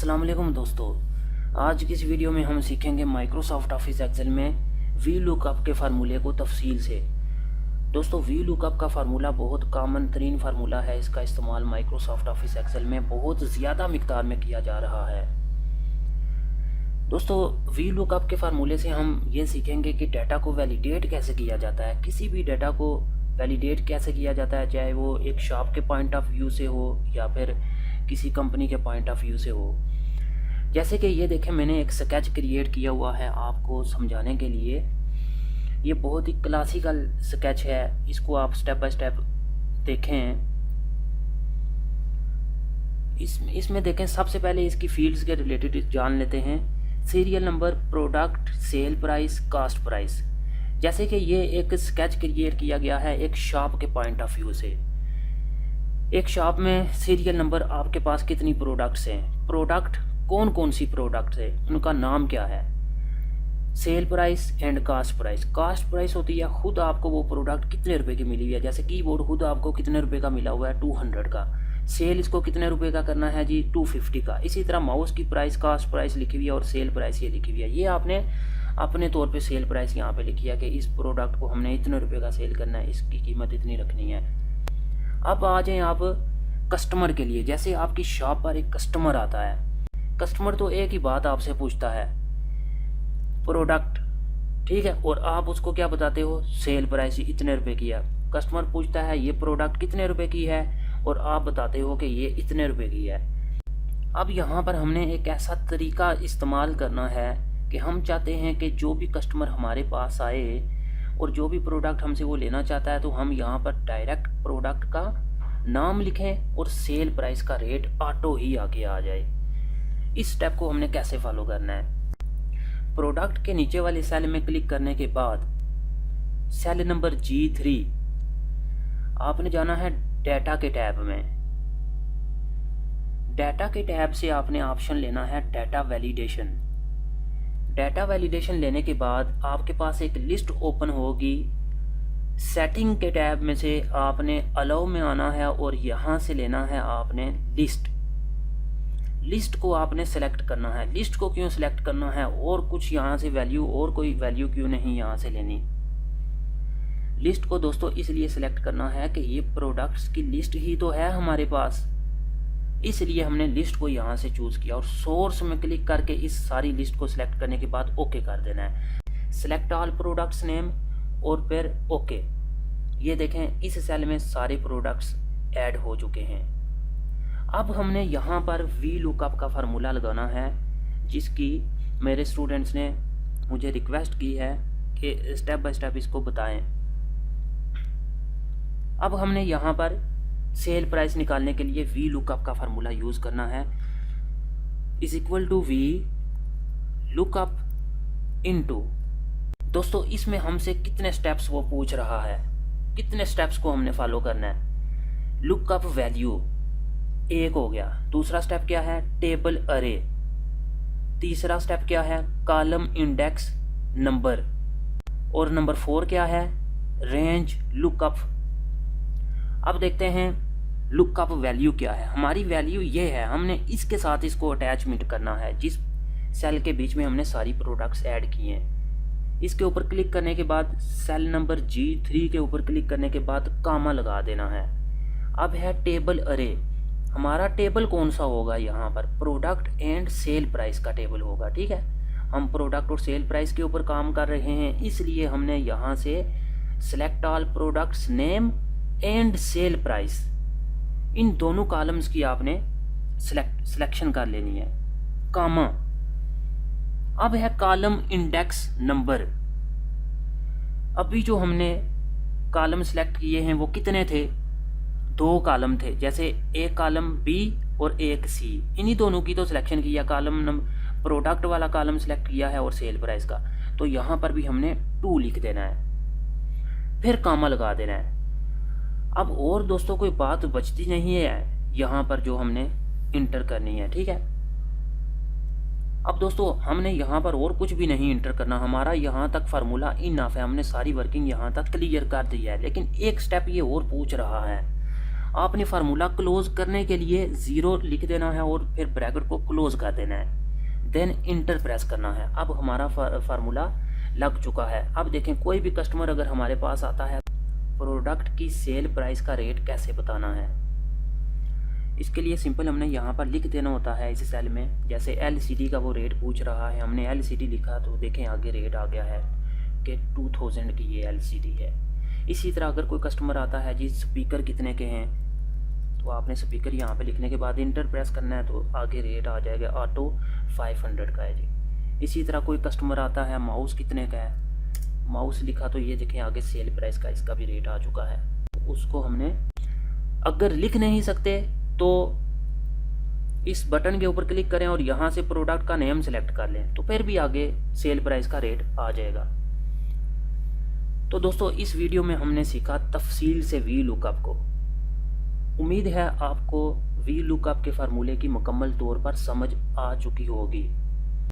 अस्सलाम वालेकुम दोस्तों। आज की इस वीडियो में हम सीखेंगे माइक्रोसॉफ्ट ऑफिस एक्सेल में वी लुकअप के फार्मूले को तफसील से। दोस्तों, वी लुकअप का फार्मूला बहुत कॉमन तरीन फार्मूला है। इसका इस्तेमाल माइक्रोसॉफ्ट ऑफिस एक्सेल में बहुत ज़्यादा मिकदार में किया जा रहा है। दोस्तों, वी लुकअप के फार्मूले से हम ये सीखेंगे कि डाटा को वैलिडेट कैसे किया जाता है। किसी भी डाटा को वैलिडेट कैसे किया जाता है, चाहे वो एक शॉप के पॉइंट ऑफ व्यू से हो या फिर किसी कंपनी के पॉइंट ऑफ व्यू से हो। जैसे कि ये देखें, मैंने एक स्केच क्रिएट किया हुआ है आपको समझाने के लिए। ये बहुत ही क्लासिकल स्केच है, इसको आप स्टेप बाय स्टेप देखें। इसमें देखें, सबसे पहले इसकी फील्ड्स के रिलेटेड जान लेते हैं। Serial number, product, sale price, cost price. जैसे कि ये एक स्केच क्रिएट किया गया है एक शॉप के पॉइंट ऑफ व्यू से। एक शॉप में सीरियल नंबर, आपके पास कितनी प्रोडक्ट्स हैं, प्रोडक्ट कौन कौन सी प्रोडक्ट्स है, उनका नाम क्या है, sale price and cost price. Cost price होती है खुद आपको वो प्रोडक्ट कितने रुपए की मिली हुई है। जैसे कीबोर्ड खुद आपको कितने रुपए का मिला हुआ है, 200 का। सेल इसको कितने रुपए का करना है जी, 250 का। इसी तरह माउस की प्राइस, कास्ट प्राइस लिखी हुई है और सेल प्राइस ये लिखी हुई है। ये आपने अपने तौर पे सेल प्राइस यहाँ पे लिखी है कि इस प्रोडक्ट को हमने इतने रुपए का सेल करना है, इसकी कीमत इतनी रखनी है। अब आ जाएं आप कस्टमर के लिए। जैसे आपकी शॉप पर एक कस्टमर आता है, कस्टमर तो एक ही बात आपसे पूछता है, प्रोडक्ट, ठीक है, और आप उसको क्या बताते हो, सेल प्राइस इतने रुपए की है। कस्टमर पूछता है ये प्रोडक्ट कितने रुपए की है और आप बताते हो कि ये इतने रुपए की है। अब यहाँ पर हमने एक ऐसा तरीका इस्तेमाल करना है कि हम चाहते हैं कि जो भी कस्टमर हमारे पास आए और जो भी प्रोडक्ट हमसे वो लेना चाहता है, तो हम यहाँ पर डायरेक्ट प्रोडक्ट का नाम लिखें और सेल प्राइस का रेट ऑटो ही आके आ जाए। इस स्टेप को हमने कैसे फॉलो करना है, प्रोडक्ट के नीचे वाले सेल में क्लिक करने के बाद सेल नंबर G3 आपने जाना है डाटा के टैब में। डाटा के टैब से आपने ऑप्शन लेना है डाटा वैलिडेशन। डाटा वैलिडेशन लेने के बाद आपके पास एक लिस्ट ओपन होगी। सेटिंग के टैब में से आपने अलाउ में आना है और यहाँ से लेना है आपने लिस्ट। लिस्ट को आपने सेलेक्ट करना है। लिस्ट को क्यों सेलेक्ट करना है, और कुछ यहाँ से वैल्यू, और कोई वैल्यू क्यों नहीं यहाँ से लेनी। लिस्ट को दोस्तों इसलिए सेलेक्ट करना है कि ये प्रोडक्ट्स की लिस्ट ही तो है हमारे पास, इसलिए हमने लिस्ट को यहाँ से चूज किया और सोर्स में क्लिक करके इस सारी लिस्ट को सिलेक्ट करने के बाद ओके कर देना है। सिलेक्ट ऑल प्रोडक्ट्स नेम और फिर ओके। ये देखें, इस सेल में सारे प्रोडक्ट्स ऐड हो चुके हैं। अब हमने यहाँ पर वी लुकअप का फार्मूला लगाना है, जिसकी मेरे स्टूडेंट्स ने मुझे रिक्वेस्ट की है कि स्टेप बाय स्टेप इसको बताएं। अब हमने यहाँ पर सेल प्राइस निकालने के लिए वी लुकअप का फार्मूला यूज करना है, is equal to V lookup into. दोस्तों, इसमें हमसे कितने स्टेप्स वो पूछ रहा है, कितने स्टेप्स को हमने फॉलो करना है। लुकअप वैल्यू एक हो गया। दूसरा स्टेप क्या है, टेबल अरे। तीसरा स्टेप क्या है, कॉलम इंडेक्स नंबर। और नंबर 4 क्या है, रेंज लुकअप। अब देखते हैं लुकअप वैल्यू क्या है। हमारी वैल्यू ये है, हमने इसके साथ इसको अटैचमेंट करना है, जिस सेल के बीच में हमने सारी प्रोडक्ट्स ऐड किए हैं। इसके ऊपर क्लिक करने के बाद सेल नंबर G3 के ऊपर क्लिक करने के बाद कामा लगा देना है। अब है टेबल अरे। हमारा टेबल कौन सा होगा, यहाँ पर प्रोडक्ट एंड सेल प्राइस का टेबल होगा, ठीक है। हम प्रोडक्ट और सेल प्राइस के ऊपर काम कर रहे हैं, इसलिए हमने यहाँ से select all products name and sale price, इन दोनों कॉलम्स की आपने सिलेक्शन कर लेनी है, कामा। अब है कॉलम इंडेक्स नंबर। अभी जो हमने कॉलम सेलेक्ट किए हैं वो कितने थे, 2 कॉलम थे। जैसे एक कॉलम B और एक C, इन्हीं दोनों की तो सिलेक्शन किया। कॉलम प्रोडक्ट वाला कॉलम सेलेक्ट किया है और सेल प्राइस का, तो यहाँ पर भी हमने 2 लिख देना है, फिर कामा लगा देना है। अब और दोस्तों कोई बात बचती नहीं है यहाँ पर जो हमने इंटर करनी है, ठीक है। अब दोस्तों, हमने यहाँ पर और कुछ भी नहीं इंटर करना, हमारा यहाँ तक फार्मूला इनफ है, हमने सारी वर्किंग यहाँ तक क्लियर कर दी है। लेकिन एक स्टेप ये और पूछ रहा है, आपने फार्मूला क्लोज करने के लिए 0 लिख देना है और फिर ब्रैकेट को क्लोज कर देना है, देन इंटर प्रेस करना है। अब हमारा फार्मूला लग चुका है। अब देखें, कोई भी कस्टमर अगर हमारे पास आता है, प्रोडक्ट की सेल प्राइस का रेट कैसे बताना है, इसके लिए सिंपल हमने यहाँ पर लिख देना होता है इस सेल में। जैसे LCD का वो रेट पूछ रहा है, हमने LCD लिखा तो देखें आगे रेट आ गया है कि 2000 की ये LCD है। इसी तरह अगर कोई कस्टमर आता है जी स्पीकर कितने के हैं, तो आपने स्पीकर यहाँ पे लिखने के बाद इंटर प्रेस करना है तो आगे रेट आ जाएगा ऑटो 500 का है जी। इसी तरह कोई कस्टमर आता है माउस कितने का है, माउस लिखा तो ये देखें आगे सेल प्राइस का इसका भी रेट आ चुका है। उसको हमने अगर लिख नहीं सकते तो इस बटन के ऊपर क्लिक करें और यहाँ से प्रोडक्ट का नेम सेलेक्ट कर लें, तो फिर भी आगे सेल प्राइस का रेट आ जाएगा। तो दोस्तों इस वीडियो में हमने सीखा तफसील से वी लुकअप को। उम्मीद है आपको वी लुकअप के फार्मूले की मुकम्मल तौर पर समझ आ चुकी होगी।